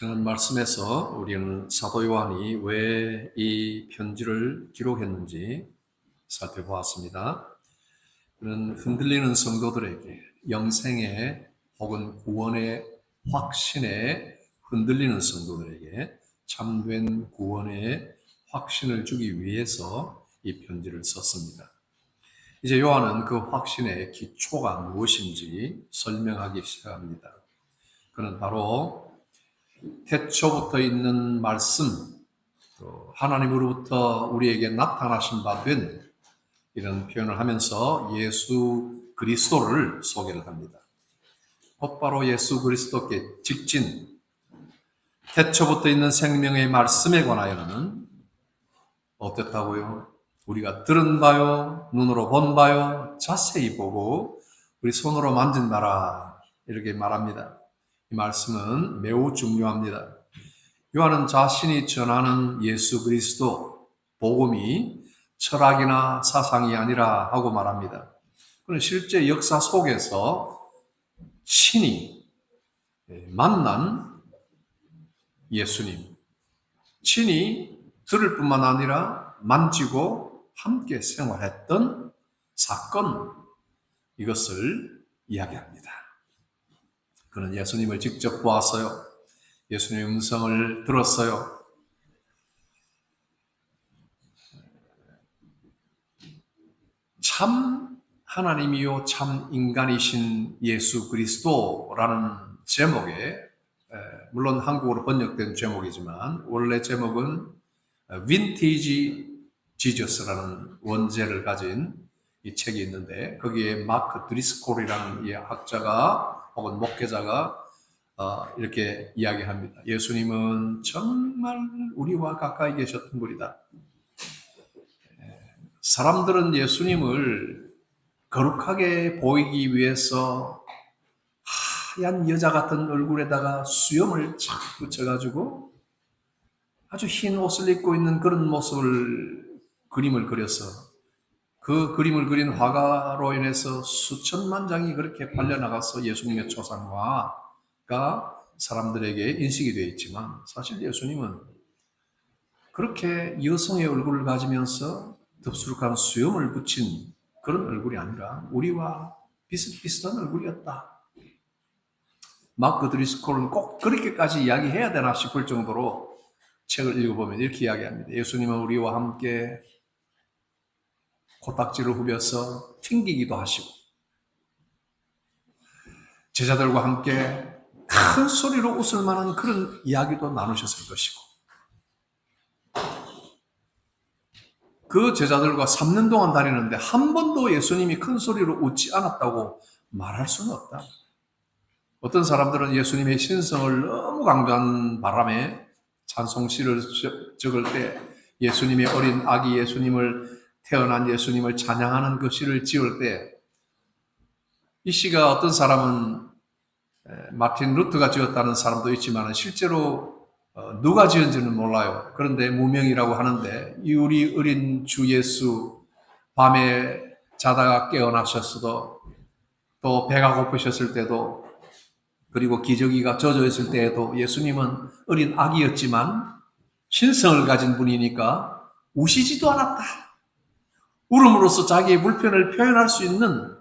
지난 말씀에서 우리는 사도 요한이 왜 이 편지를 기록했는지 살펴보았습니다. 그는 흔들리는 성도들에게 영생의 혹은 구원의 확신에 흔들리는 성도들에게 참된 구원의 확신을 주기 위해서 이 편지를 썼습니다. 이제 요한은 그 확신의 기초가 무엇인지 설명하기 시작합니다. 그는 바로 태초부터 있는 말씀, 또 하나님으로부터 우리에게 나타나신 바 된 이런 표현을 하면서 예수 그리스도를 소개를 합니다. 곧바로 예수 그리스도께 직진, 태초부터 있는 생명의 말씀에 관하여는 어땠다고요? 우리가 들은 바요, 눈으로 본 바요, 자세히 보고 우리 손으로 만진 바라 이렇게 말합니다. 이 말씀은 매우 중요합니다. 요한은 자신이 전하는 예수 그리스도 복음이 철학이나 사상이 아니라 하고 말합니다. 그는 실제 역사 속에서 친히 만난 예수님, 친히 들을 뿐만 아니라 만지고 함께 생활했던 사건, 이것을 이야기합니다. 그는 예수님을 직접 보았어요. 예수님의 음성을 들었어요. 참 하나님이요 참 인간이신 예수 그리스도라는 제목에, 물론 한국어로 번역된 제목이지만 원래 제목은 빈티지 지저스라는 원제를 가진 이 책이 있는데, 거기에 마크 드리스콜이라는 이 학자가 혹은 목회자가 이렇게 이야기합니다. 예수님은 정말 우리와 가까이 계셨던 분이다. 사람들은 예수님을 거룩하게 보이기 위해서 하얀 여자 같은 얼굴에다가 수염을 착 붙여가지고 아주 흰 옷을 입고 있는 그런 모습을 그림을 그려서 그 그림을 그린 화가로 인해서 수천만 장이 그렇게 팔려나가서 예수님의 초상화가 사람들에게 인식이 되어 있지만, 사실 예수님은 그렇게 여성의 얼굴을 가지면서 덥수룩한 수염을 붙인 그런 얼굴이 아니라 우리와 비슷비슷한 얼굴이었다. 마크 드리스콜은 꼭 그렇게까지 이야기해야 되나 싶을 정도로 책을 읽어보면 이렇게 이야기합니다. 예수님은 우리와 함께 코딱지를 후벼서 튕기기도 하시고, 제자들과 함께 큰 소리로 웃을 만한 그런 이야기도 나누셨을 것이고, 그 제자들과 3년 동안 다니는데 한 번도 예수님이 큰 소리로 웃지 않았다고 말할 수는 없다. 어떤 사람들은 예수님의 신성을 너무 강조한 바람에 찬송시를 적을 때 예수님의 어린 아기 예수님을, 태어난 예수님을 찬양하는 그 시를 지을 때 이 시가 어떤 사람은 마틴 루터가 지었다는 사람도 있지만 실제로 누가 지은지는 몰라요. 그런데 무명이라고 하는데, 이 우리 어린 주 예수 밤에 자다가 깨어나셨어도, 또 배가 고프셨을 때도, 그리고 기저귀가 젖어 있을 때에도 예수님은 어린 아기였지만 신성을 가진 분이니까 우시지도 않았다. 울음으로써 자기의 불편을 표현할 수 있는,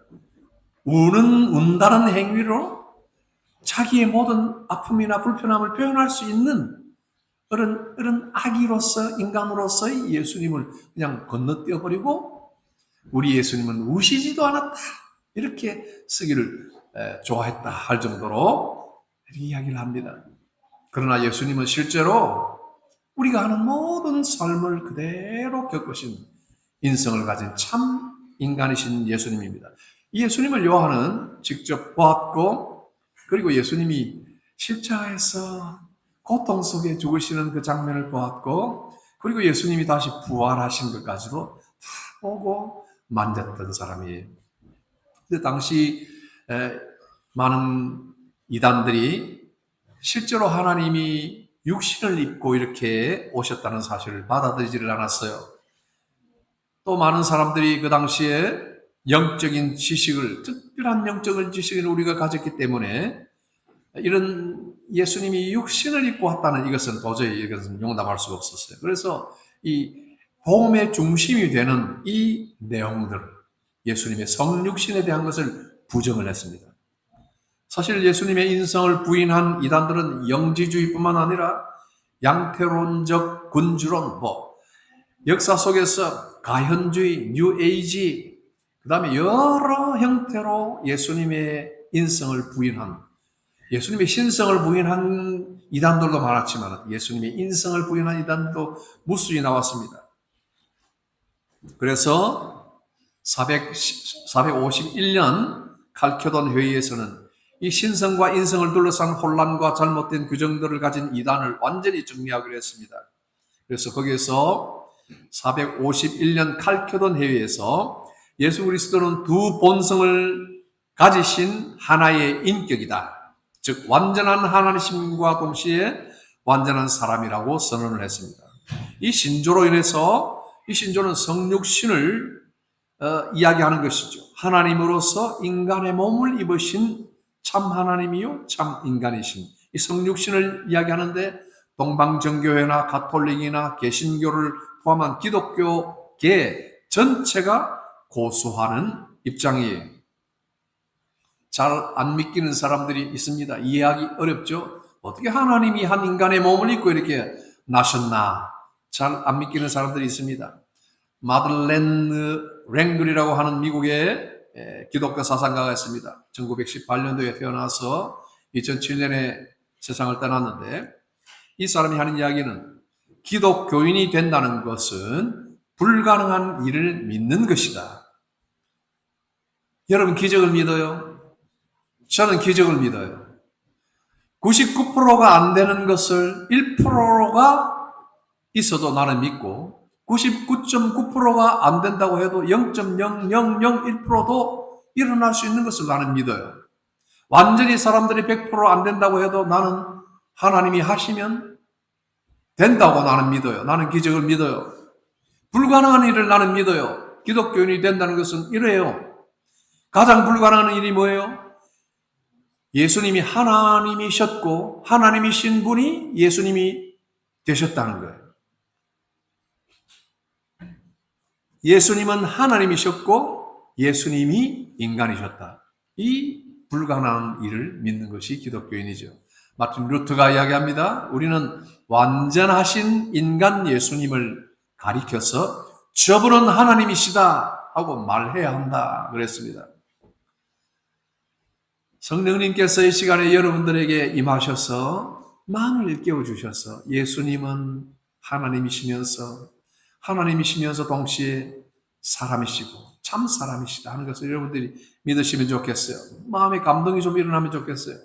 운다는 행위로 자기의 모든 아픔이나 불편함을 표현할 수 있는 그런 아기로서, 인간으로서의 예수님을 그냥 건너뛰어버리고 우리 예수님은 우시지도 않았다, 이렇게 쓰기를 좋아했다 할 정도로 이렇게 이야기를 합니다. 그러나 예수님은 실제로 우리가 하는 모든 삶을 그대로 겪으신 인성을 가진 참 인간이신 예수님입니다. 이 예수님을 요한은 직접 보았고, 그리고 예수님이 십자가에서 고통 속에 죽으시는 그 장면을 보았고, 그리고 예수님이 다시 부활하신 것까지도 다 보고 만졌던 사람이에요. 근데 당시 많은 이단들이 실제로 하나님이 육신을 입고 이렇게 오셨다는 사실을 받아들이지를 않았어요. 또 많은 사람들이 그 당시에 특별한 영적인 지식을 우리가 가졌기 때문에 이런 예수님이 육신을 입고 왔다는 이것은 도저히 이것은 용납할 수가 없었어요. 그래서 이 복음의 중심이 되는 이 내용들, 예수님의 성육신에 대한 것을 부정을 했습니다. 사실 예수님의 인성을 부인한 이단들은 영지주의뿐만 아니라 양태론적 군주론, 역사 속에서 가현주의, 뉴에이지, 그 다음에 여러 형태로 예수님의 인성을 부인한, 예수님의 신성을 부인한 이단들도 많았지만 예수님의 인성을 부인한 이단도 무수히 나왔습니다. 그래서 451년 칼케돈 회의에서는 이 신성과 인성을 둘러싼 혼란과 잘못된 규정들을 가진 이단을 완전히 정리하기로 했습니다. 그래서 거기에서 451년 칼케돈 회의에서 예수 그리스도는 두 본성을 가지신 하나의 인격이다. 즉 완전한 하나님과 동시에 완전한 사람이라고 선언을 했습니다. 이 신조로 인해서 이 신조는 성육신을 이야기하는 것이죠. 하나님으로서 인간의 몸을 입으신 참 하나님이요 참 인간이신 이 성육신을 이야기하는데 동방정교회나 가톨릭이나 개신교를 포함한 기독교계 전체가 고수하는 입장이에요. 잘 안 믿기는 사람들이 있습니다. 이해하기 어렵죠. 어떻게 하나님이 한 인간의 몸을 입고 이렇게 나셨나. 잘 안 믿기는 사람들이 있습니다. 마들렌 랭글이라고 하는 미국의 기독교 사상가가 있습니다. 1918년도에 태어나서 2007년에 세상을 떠났는데 이 사람이 하는 이야기는 기독교인이 된다는 것은 불가능한 일을 믿는 것이다. 여러분 기적을 믿어요? 저는 기적을 믿어요. 99%가 안 되는 것을 1%가 있어도 나는 믿고 99.9%가 안 된다고 해도 0.0001%도 일어날 수 있는 것을 나는 믿어요. 완전히 사람들이 100% 안 된다고 해도 나는 하나님이 하시면 된다고 나는 믿어요. 나는 기적을 믿어요. 불가능한 일을 나는 믿어요. 기독교인이 된다는 것은 이래요. 가장 불가능한 일이 뭐예요? 예수님이 하나님이셨고 하나님이신 분이 예수님이 되셨다는 거예요. 예수님은 하나님이셨고 예수님이 인간이셨다. 이 불가능한 일을 믿는 것이 기독교인이죠. 마틴 루터가 이야기합니다. 우리는 완전하신 인간 예수님을 가리켜서 저분은 하나님이시다 하고 말해야 한다 그랬습니다. 성령님께서 이 시간에 여러분들에게 임하셔서 마음을 일깨워 주셔서 예수님은 하나님이시면서 동시에 사람이시고 참 사람이시다 하는 것을 여러분들이 믿으시면 좋겠어요. 마음에 감동이 좀 일어나면 좋겠어요.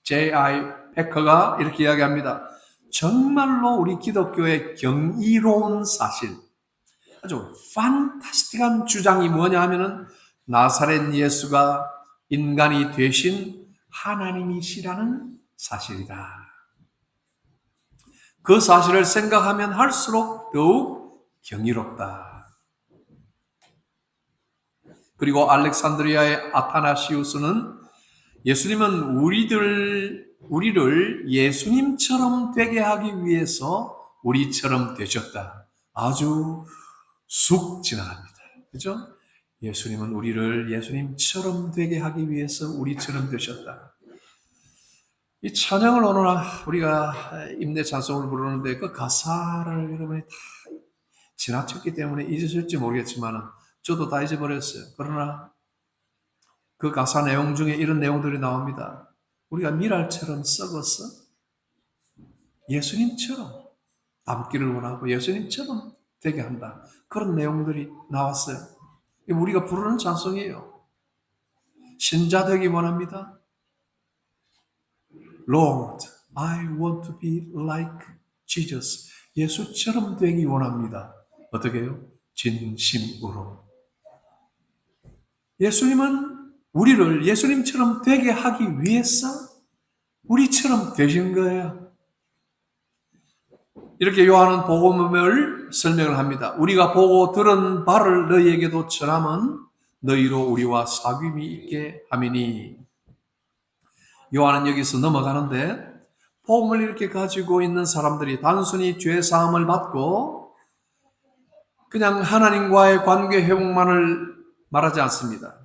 J.I. 패커가 이렇게 이야기합니다. 정말로 우리 기독교의 경이로운 사실, 아주 판타스틱한 주장이 뭐냐 하면은 나사렛 예수가 인간이 되신 하나님이시라는 사실이다. 그 사실을 생각하면 할수록 더욱 경이롭다. 그리고 알렉산드리아의 아타나시우스는 예수님은 우리를 예수님처럼 되게 하기 위해서 우리처럼 되셨다. 아주 쑥 지나갑니다. 그죠? 예수님은 우리를 예수님처럼 되게 하기 위해서 우리처럼 되셨다. 이 찬양을 오늘 우리가 임내 찬송을 부르는데 그 가사를 여러분이 다 지나쳤기 때문에 잊으실지 모르겠지만 저도 다 잊어버렸어요. 그러나 그 가사 내용 중에 이런 내용들이 나옵니다. 우리가 밀알처럼 썩어서 예수님처럼 남기를 원하고 예수님처럼 되게 한다. 그런 내용들이 나왔어요. 우리가 부르는 찬송이에요. 신자 되기 원합니다. Lord, I want to be like Jesus. 예수처럼 되기 원합니다. 어떻게 해요? 진심으로. 예수님은 우리를 예수님처럼 되게 하기 위해서 우리처럼 되신 거예요. 이렇게 요한은 복음을 설명을 합니다. 우리가 보고 들은 바를 너희에게도 전함은 너희로 우리와 사귐이 있게 함이니. 요한은 여기서 넘어가는데 복음을 이렇게 가지고 있는 사람들이 단순히 죄 사함을 받고 그냥 하나님과의 관계 회복만을 말하지 않습니다.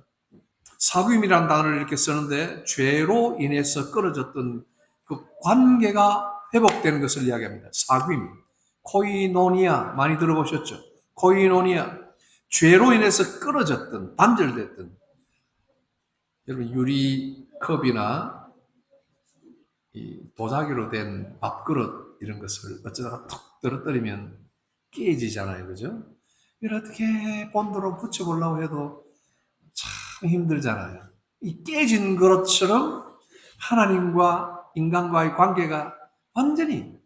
사귐이라는 단어를 이렇게 쓰는데 죄로 인해서 끊어졌던 그 관계가 회복되는 것을 이야기합니다. 사귐, 코이노니아 많이 들어보셨죠? 코이노니아, 죄로 인해서 끊어졌던, 단절됐던, 여러분 유리컵이나 이 도자기로 된 밥그릇 이런 것을 어쩌다가 툭 떨어뜨리면 깨지잖아요, 그죠? 이걸 어떻게 본드로 붙여보려고 해도 참 힘들잖아요. 이 깨진 그릇처럼 하나님과 인간과의 관계가 완전히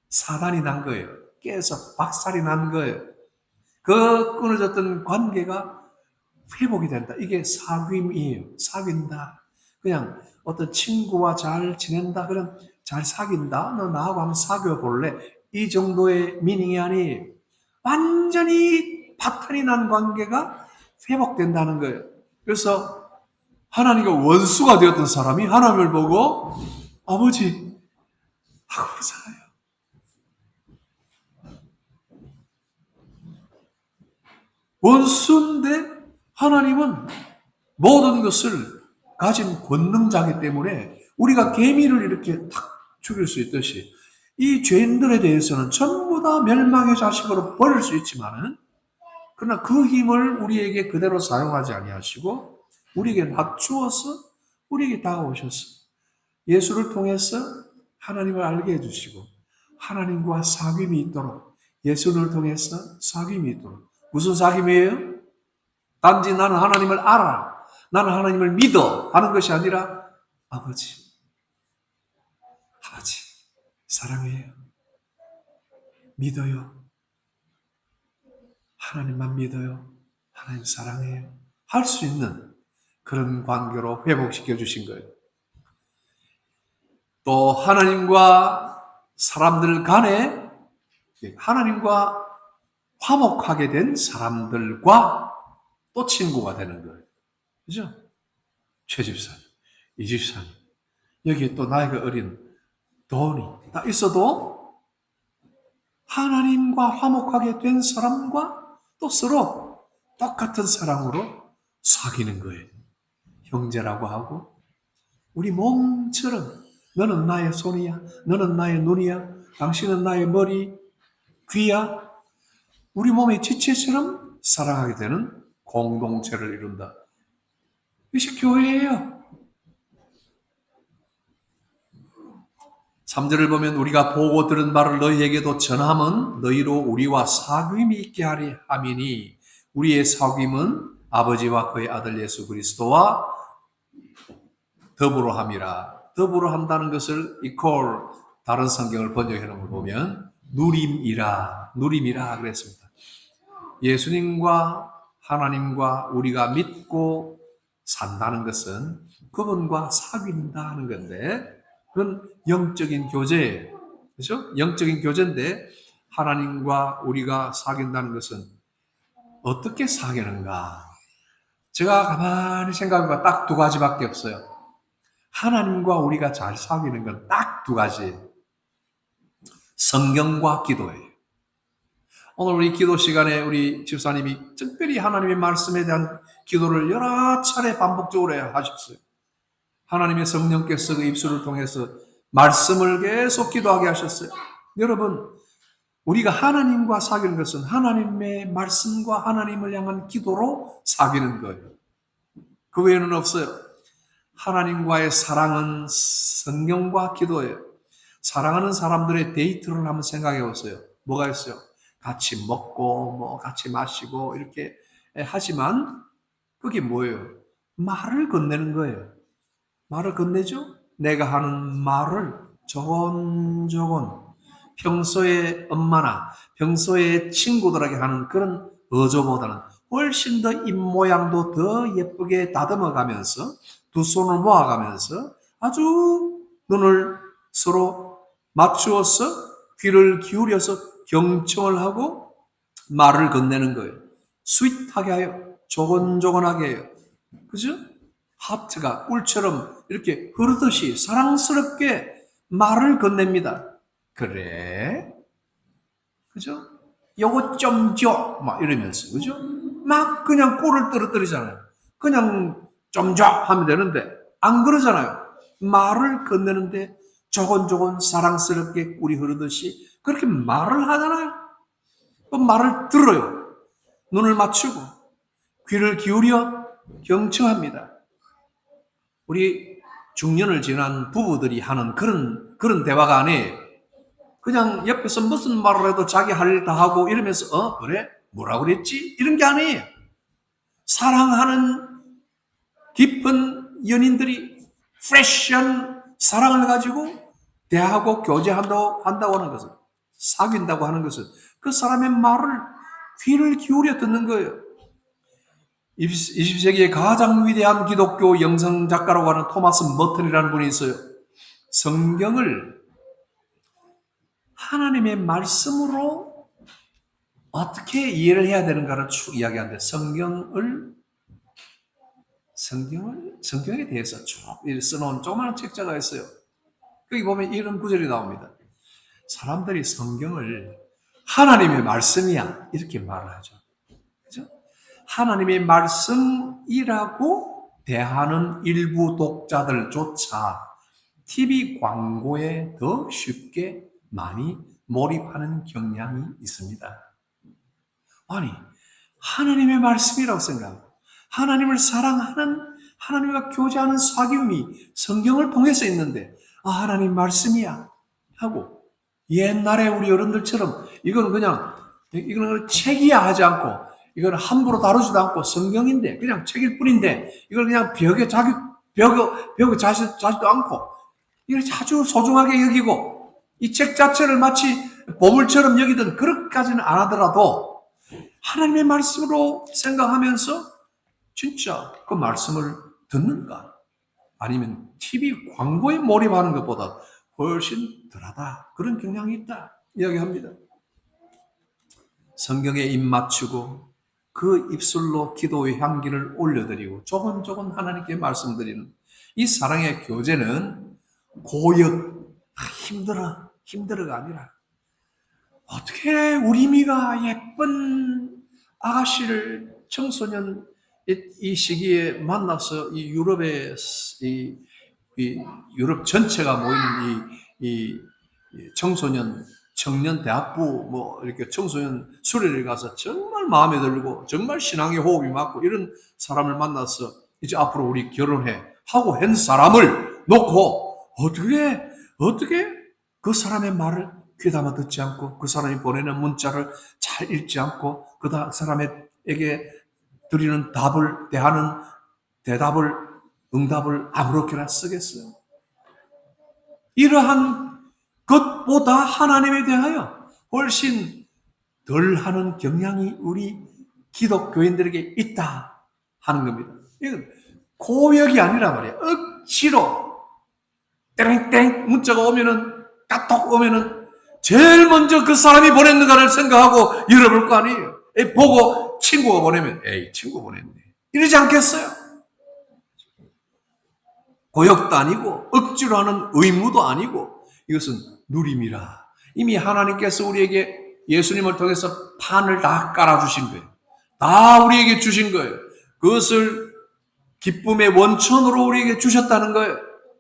사단이 난 거예요. 깨서 박살이 난 거예요. 그 끊어졌던 관계가 회복이 된다. 이게 사귐이에요. 사귄다. 그냥 어떤 친구와 잘 지낸다. 그럼 잘 사귄다. 너 나하고 한번 사귀어 볼래? 이 정도의 미닝이 아니에요. 완전히 파탄이 난 관계가 회복된다는 거예요. 그래서 하나님과 원수가 되었던 사람이 하나님을 보고 아버지 하고 살아요. 원수인데 하나님은 모든 것을 가진 권능자이기 때문에 우리가 개미를 이렇게 탁 죽일 수 있듯이 이 죄인들에 대해서는 전부 다 멸망의 자식으로 버릴 수 있지만은 그러나 그 힘을 우리에게 그대로 사용하지 아니하시고 우리에게 낮추어서 우리에게 다가오셔서 예수를 통해서 하나님을 알게 해주시고 하나님과 사귐이 있도록 예수를 통해서 사귐이 있도록 무슨 사귐이에요? 단지 나는 하나님을 알아, 나는 하나님을 믿어 하는 것이 아니라 아버지 사랑해요, 믿어요, 하나님만 믿어요, 하나님 사랑해요 할 수 있는 그런 관계로 회복시켜 주신 거예요. 또 하나님과 사람들 간에 하나님과 화목하게 된 사람들과 또 친구가 되는 거예요. 그죠? 최 집사님, 이 집사님, 여기에 또 나이가 어린 돈이 다 있어도 하나님과 화목하게 된 사람과 또 서로 똑같은 사랑으로 사귀는 거예요. 형제라고 하고 우리 몸처럼 너는 나의 손이야, 너는 나의 눈이야, 당신은 나의 머리, 귀야. 우리 몸의 지체처럼 사랑하게 되는 공동체를 이룬다. 이것이 교회예요. 3절을 보면 우리가 보고 들은 바를 너희에게도 전함은 너희로 우리와 사귐이 있게 하리 함이니 우리의 사귐은 아버지와 그의 아들 예수 그리스도와 더불어 함이라. 더불어 한다는 것을 equal 다른 성경을 번역해 놓은 걸 보면 누림이라 그랬습니다. 예수님과 하나님과 우리가 믿고 산다는 것은 그분과 사귄다 하는 건데 그건 영적인 교제예요. 그렇죠? 영적인 교제인데 하나님과 우리가 사귄다는 것은 어떻게 사귀는가? 제가 가만히 생각해보면 딱 두 가지밖에 없어요. 하나님과 우리가 잘 사귀는 건 딱 두 가지. 성경과 기도예요. 오늘 우리 기도 시간에 우리 집사님이 특별히 하나님의 말씀에 대한 기도를 여러 차례 반복적으로 하셨어요. 하나님의 성령께서 그 입술을 통해서 말씀을 계속 기도하게 하셨어요. 여러분, 우리가 하나님과 사귀는 것은 하나님의 말씀과 하나님을 향한 기도로 사귀는 거예요. 그 외에는 없어요. 하나님과의 사랑은 성경과 기도예요. 사랑하는 사람들의 데이트를 한번 생각해 보세요. 뭐가 있어요? 같이 먹고 같이 마시고 이렇게 하지만 그게 뭐예요? 말을 건네는 거예요. 말을 건네죠? 내가 하는 말을 조곤조곤 평소에 엄마나 평소에 친구들에게 하는 그런 어조보다는 훨씬 더 입모양도 더 예쁘게 다듬어가면서 두 손을 모아가면서 아주 눈을 서로 맞추어서 귀를 기울여서 경청을 하고 말을 건네는 거예요. 스윗하게 하여 조곤조곤하게 해요. 그죠? 하트가 꿀처럼 이렇게 흐르듯이 사랑스럽게 말을 건넵니다. 그래? 그죠? 요거 좀 줘. 막 이러면서, 그죠? 막 그냥 꼴을 떨어뜨리잖아요. 그냥 좀 줘. 하면 되는데, 안 그러잖아요. 말을 건네는데 조곤조곤 사랑스럽게 꿀이 흐르듯이 그렇게 말을 하잖아요. 또 말을 들어요. 눈을 맞추고, 귀를 기울여 경청합니다. 우리 중년을 지난 부부들이 하는 그런 대화가 아니에요. 그냥 옆에서 무슨 말을 해도 자기 할 일 다 하고 이러면서 그래? 뭐라 그랬지? 이런 게 아니에요. 사랑하는 깊은 연인들이 프레시한 사랑을 가지고 대하고 교제한다고 하는 것은, 사귄다고 하는 것은 그 사람의 말을 귀를 기울여 듣는 거예요. 20세기의 가장 위대한 기독교 영성 작가라고 하는 토마스 머튼이라는 분이 있어요. 성경을 하나님의 말씀으로 어떻게 이해를 해야 되는가를 쭉 이야기하는데, 성경에 대해서 쭉 써놓은 조그마한 책자가 있어요. 거기 보면 이런 구절이 나옵니다. 사람들이 성경을 하나님의 말씀이야 이렇게 말을 하죠. 그죠? 하나님의 말씀이라고 대하는 일부 독자들조차 TV 광고에 더 쉽게 많이 몰입하는 경향이 있습니다. 아니, 하나님의 말씀이라고 생각하고 하나님을 사랑하는, 하나님과 교제하는 사귐이 성경을 통해서 있는데, 하나님 말씀이야 하고, 옛날에 우리 어른들처럼 이거는 책이야 하지 않고, 이거는 함부로 다루지도 않고 성경인데 그냥 책일 뿐인데 이걸 그냥 벽에 자지도 않고 이걸 아주 소중하게 여기고 이 책 자체를 마치 보물처럼 여기든 그렇게까지는 안 하더라도 하나님의 말씀으로 생각하면서 진짜 그 말씀을 듣는가? 아니면 TV 광고에 몰입하는 것보다 훨씬 덜하다. 그런 경향이 있다. 이야기합니다. 성경에 입 맞추고 그 입술로 기도의 향기를 올려드리고 조곤조곤 하나님께 말씀드리는 이 사랑의 교제는 고역, 힘들어가 아니라 어떻게 우리 미가 예쁜 아가씨를 청소년 이 시기에 만나서 이 유럽의 유럽 전체가 모이는 이 청소년 청년 대학부 이렇게 청소년 수련회를 가서 정말 마음에 들고 정말 신앙의 호흡이 맞고 이런 사람을 만나서 이제 앞으로 우리 결혼해 하고 한 사람을 놓고 어떻게 그 사람의 말을 귀담아 듣지 않고 그 사람이 보내는 문자를 잘 읽지 않고 그 사람에게 드리는 응답을 아무렇게나 쓰겠어요. 이러한 것보다 하나님에 대하여 훨씬 덜 하는 경향이 우리 기독교인들에게 있다 하는 겁니다. 이건 고역이 아니라 말이에요. 억지로 땡땡 문자가 오면은 까톡 오면은 제일 먼저 그 사람이 보냈는가를 생각하고 열어볼 거 아니에요. 보고 친구가 보내면 친구 보냈네 이러지 않겠어요? 고역도 아니고 억지로 하는 의무도 아니고 이것은 누림이라. 이미 하나님께서 우리에게 예수님을 통해서 판을 다 깔아주신 거예요. 다 우리에게 주신 거예요. 그것을 기쁨의 원천으로 우리에게 주셨다는 거예요.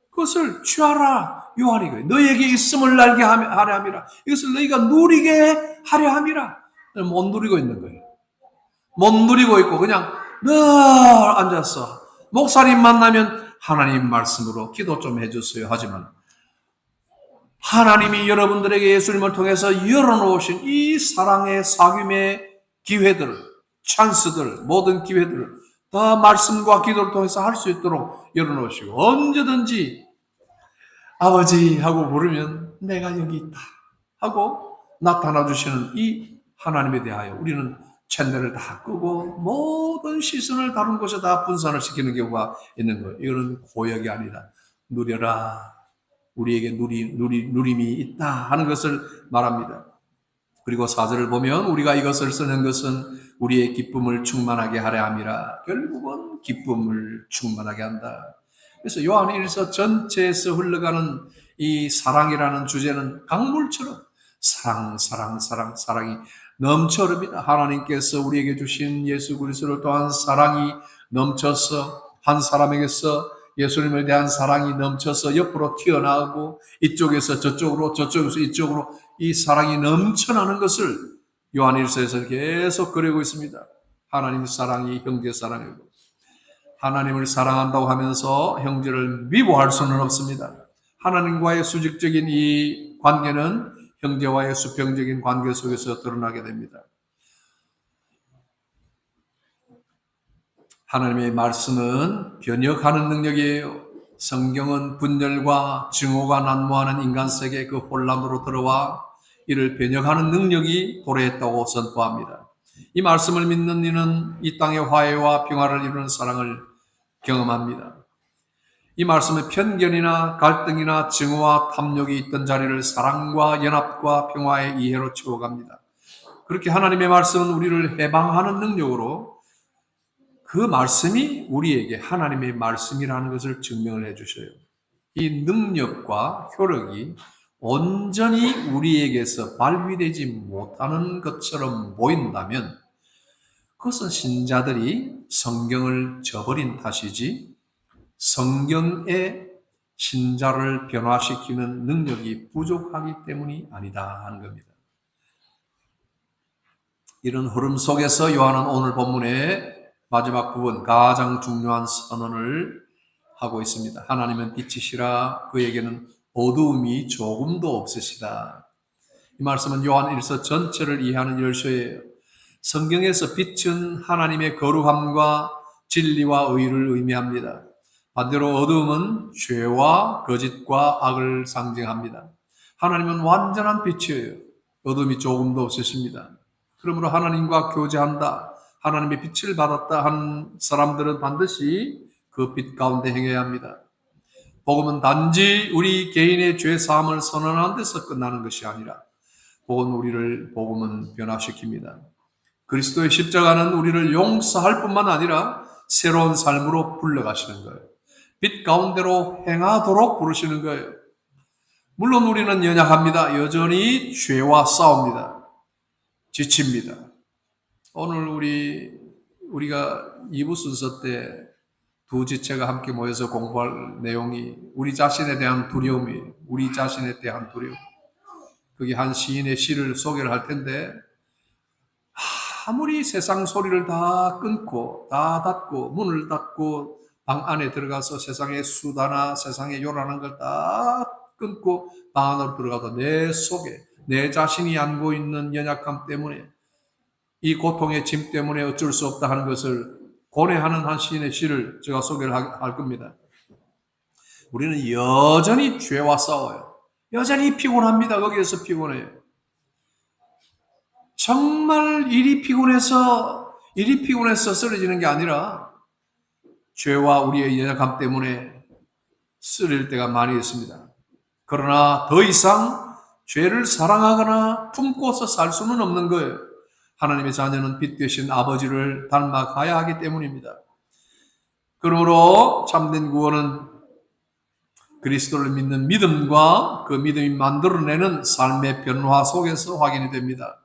그것을 취하라. 요한이 거예요. 너에게 있음을 알게 하려 함이라. 이것을 너희가 누리게 하려 함이라. 못 누리고 있는 거예요. 못 누리고 있고 그냥 늘 앉아서 목사님 만나면 하나님 말씀으로 기도 좀 해주세요 하지만 하나님이 여러분들에게 예수님을 통해서 열어놓으신 이 사랑의 사귐의 기회들, 찬스들, 모든 기회들을 다 말씀과 기도를 통해서 할 수 있도록 열어놓으시고 언제든지 아버지 하고 부르면 내가 여기 있다 하고 나타나 주시는 이 하나님에 대하여 우리는 채널을 다 끄고 모든 시선을 다른 곳에 다 분산을 시키는 경우가 있는 거예요. 이거는 고역이 아니라 누려라. 우리에게 누림이 있다 하는 것을 말합니다. 그리고 4절을 보면 우리가 이것을 쓰는 것은 우리의 기쁨을 충만하게 하려 함이라. 결국은 기쁨을 충만하게 한다. 그래서 요한 1서 전체에서 흘러가는 이 사랑이라는 주제는 강물처럼 사랑이 넘쳐 흐릅니다. 하나님께서 우리에게 주신 예수 그리스도를 통한 사랑이 넘쳐서 한 사람에게서 예수님에 대한 사랑이 넘쳐서 옆으로 튀어나오고 이쪽에서 저쪽으로 저쪽에서 이쪽으로 이 사랑이 넘쳐나는 것을 요한일서에서 계속 그리고 있습니다. 하나님 사랑이 형제 사랑이고 하나님을 사랑한다고 하면서 형제를 미워할 수는 없습니다. 하나님과의 수직적인 이 관계는 형제와의 수평적인 관계 속에서 드러나게 됩니다. 하나님의 말씀은 변혁하는 능력이에요. 성경은 분열과 증오가 난무하는 인간 세계 그 혼란으로 들어와 이를 변혁하는 능력이 도래했다고 선포합니다. 이 말씀을 믿는 이는 이 땅의 화해와 평화를 이루는 사랑을 경험합니다. 이 말씀은 편견이나 갈등이나 증오와 탐욕이 있던 자리를 사랑과 연합과 평화의 이해로 채워갑니다. 그렇게 하나님의 말씀은 우리를 해방하는 능력으로 그 말씀이 우리에게 하나님의 말씀이라는 것을 증명을 해주셔요. 이 능력과 효력이 온전히 우리에게서 발휘되지 못하는 것처럼 보인다면 그것은 신자들이 성경을 저버린 탓이지 성경의 신자를 변화시키는 능력이 부족하기 때문이 아니다 하는 겁니다. 이런 흐름 속에서 요한은 오늘 본문의 마지막 부분 가장 중요한 선언을 하고 있습니다. 하나님은 빛이시라 그에게는 어두움이 조금도 없으시다. 이 말씀은 요한 1서 전체를 이해하는 열쇠예요. 성경에서 빛은 하나님의 거룩함과 진리와 의를 의미합니다. 반대로 어두움은 죄와 거짓과 악을 상징합니다. 하나님은 완전한 빛이에요. 어둠이 조금도 없으십니다. 그러므로 하나님과 교제한다, 하나님의 빛을 받았다 하는 사람들은 반드시 그 빛 가운데 행해야 합니다. 복음은 단지 우리 개인의 죄 사함을 선언하는 데서 끝나는 것이 아니라 복음은 변화시킵니다. 그리스도의 십자가는 우리를 용서할 뿐만 아니라 새로운 삶으로 불러가시는 거예요. 빛 가운데로 행하도록 부르시는 거예요. 물론 우리는 연약합니다. 여전히 죄와 싸웁니다. 지칩니다. 오늘 우리가 2부 순서 때 두 지체가 함께 모여서 공부할 내용이 우리 자신에 대한 두려움이에요. 우리 자신에 대한 두려움. 그게 한 시인의 시를 소개를 할 텐데 아무리 세상 소리를 다 끊고 다 닫고 문을 닫고 방 안에 들어가서 세상의 수다나 세상의 요란한 걸 다 끊고 방 안으로 들어가도 내 속에 내 자신이 안고 있는 연약함 때문에 이 고통의 짐 때문에 어쩔 수 없다 하는 것을 고뇌하는 한 시인의 시를 제가 소개를 할 겁니다. 우리는 여전히 죄와 싸워요. 여전히 피곤합니다. 거기에서 피곤해요. 정말 일이 피곤해서 쓰러지는 게 아니라 죄와 우리의 연약함 때문에 쓰러질 때가 많이 있습니다. 그러나 더 이상 죄를 사랑하거나 품고서 살 수는 없는 거예요. 하나님의 자녀는 빛 되신 아버지를 닮아가야 하기 때문입니다. 그러므로 참된 구원은 그리스도를 믿는 믿음과 그 믿음이 만들어내는 삶의 변화 속에서 확인이 됩니다.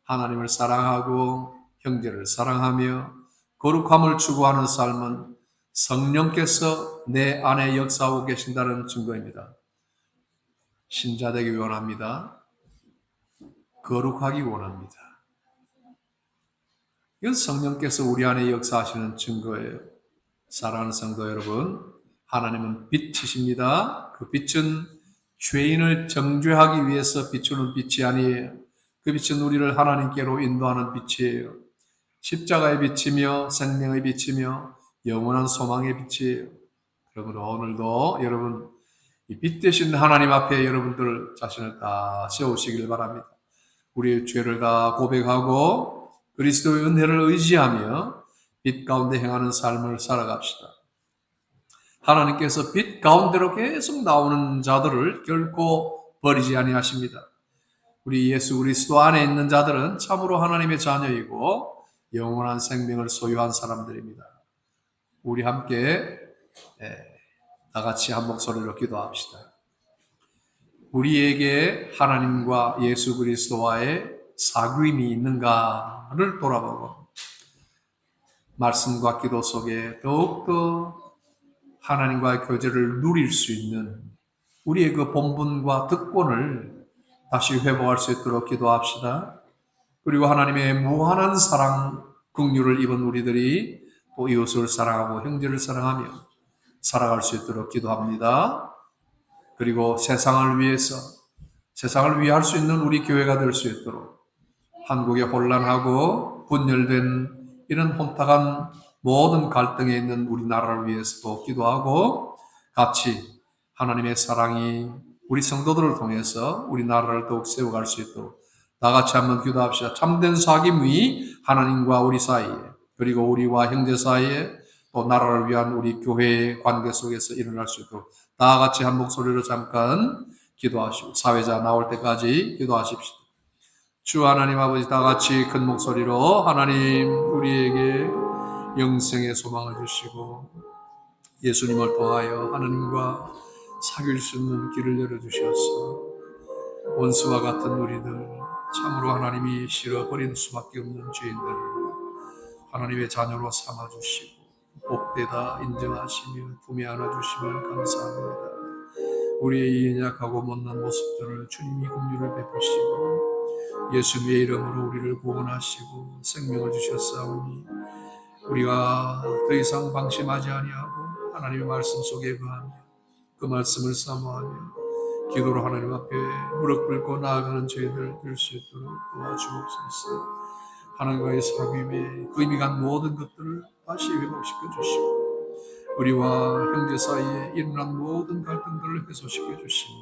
하나님을 사랑하고 형제를 사랑하며 거룩함을 추구하는 삶은 성령께서 내 안에 역사하고 계신다는 증거입니다. 신자 되기 원합니다. 거룩하기 원합니다. 이건 성령께서 우리 안에 역사하시는 증거예요. 사랑하는 성도 여러분, 하나님은 빛이십니다. 그 빛은 죄인을 정죄하기 위해서 비추는 빛이 아니에요. 그 빛은 우리를 하나님께로 인도하는 빛이에요. 십자가의 빛이며 생명의 빛이며 영원한 소망의 빛이에요. 그러므로 오늘도 여러분 이 빛 되신 하나님 앞에 여러분들 자신을 다 세우시길 바랍니다. 우리의 죄를 다 고백하고 그리스도의 은혜를 의지하며 빛 가운데 행하는 삶을 살아갑시다. 하나님께서 빛 가운데로 계속 나오는 자들을 결코 버리지 아니하십니다. 우리 예수 그리스도 안에 있는 자들은 참으로 하나님의 자녀이고 영원한 생명을 소유한 사람들입니다. 우리 함께 다 같이 한 목소리로 기도합시다. 우리에게 하나님과 예수 그리스도와의 사귐이 있는가를 돌아보고 말씀과 기도 속에 더욱더 하나님과의 교제를 누릴 수 있는 우리의 그 본분과 득권을 다시 회복할 수 있도록 기도합시다. 그리고 하나님의 무한한 사랑, 긍휼을 입은 우리들이 또 이웃을 사랑하고 형제를 사랑하며 살아갈 수 있도록 기도합니다. 그리고 세상을 위해서, 세상을 위할 수 있는 우리 교회가 될 수 있도록 한국에 혼란하고 분열된 이런 혼탁한 모든 갈등에 있는 우리나라를 위해서도 기도하고 같이 하나님의 사랑이 우리 성도들을 통해서 우리나라를 더욱 세워갈 수 있도록 다 같이 한번 기도합시다. 참된 사귐이 하나님과 우리 사이에 그리고 우리와 형제 사이에 또 나라를 위한 우리 교회의 관계 속에서 일어날 수 있도록 다 같이 한 목소리로 잠깐 기도하시고 사회자 나올 때까지 기도하십시오. 주 하나님 아버지 다 같이 큰 목소리로 하나님 우리에게 영생의 소망을 주시고 예수님을 통하여 하나님과 사귈 수 있는 길을 열어주셔서 원수와 같은 우리들 참으로 하나님이 싫어버린 수밖에 없는 죄인들을 하나님의 자녀로 삼아주시고 복되다 인정하시며 품에 안아주시면 감사합니다. 우리의 연약하고 못난 모습들을 주님이 긍휼을 베푸시고 예수님의 이름으로 우리를 구원하시고 생명을 주셨사오니 우리가 더 이상 방심하지 아니하고 하나님의 말씀 속에 거하며 그 말씀을 사모하며 기도로 하나님 앞에 무릎 꿇고 나아가는 저희들 될 수 있도록 도와주옵소서. 하나님과의 사귐에 그 의미 간 모든 것들을 다시 회복시켜 주시고 우리와 형제 사이에 일어난 모든 갈등들을 해소시켜 주시고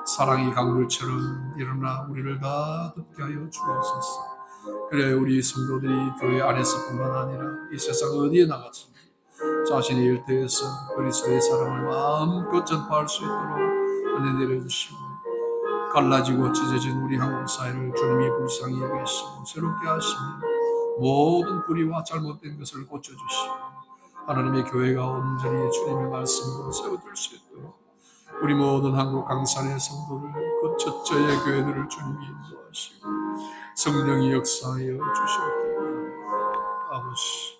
사랑이 강물처럼 일어나 우리를 가득게 하여 주옵소서. 그래 우리 성도들이 교회 안에서뿐만 아니라 이 세상 어디에 나가서 자신의 일터에서 그리스도의 사랑을 마음껏 전파할 수 있도록 은혜 내려주시고 갈라지고 찢어진 우리 한국 사회를 주님이 불쌍히 여기시고 새롭게 하시며 모든 불의와 잘못된 것을 고쳐주시고 하나님의 교회가 온전히 주님의 말씀으로 세워질 수 있도록 우리 모든 한국 강산의 성도를 그 첫째의 교회들을 주님이 인도하시고 성령이 역사하여 주시옵기를 아버지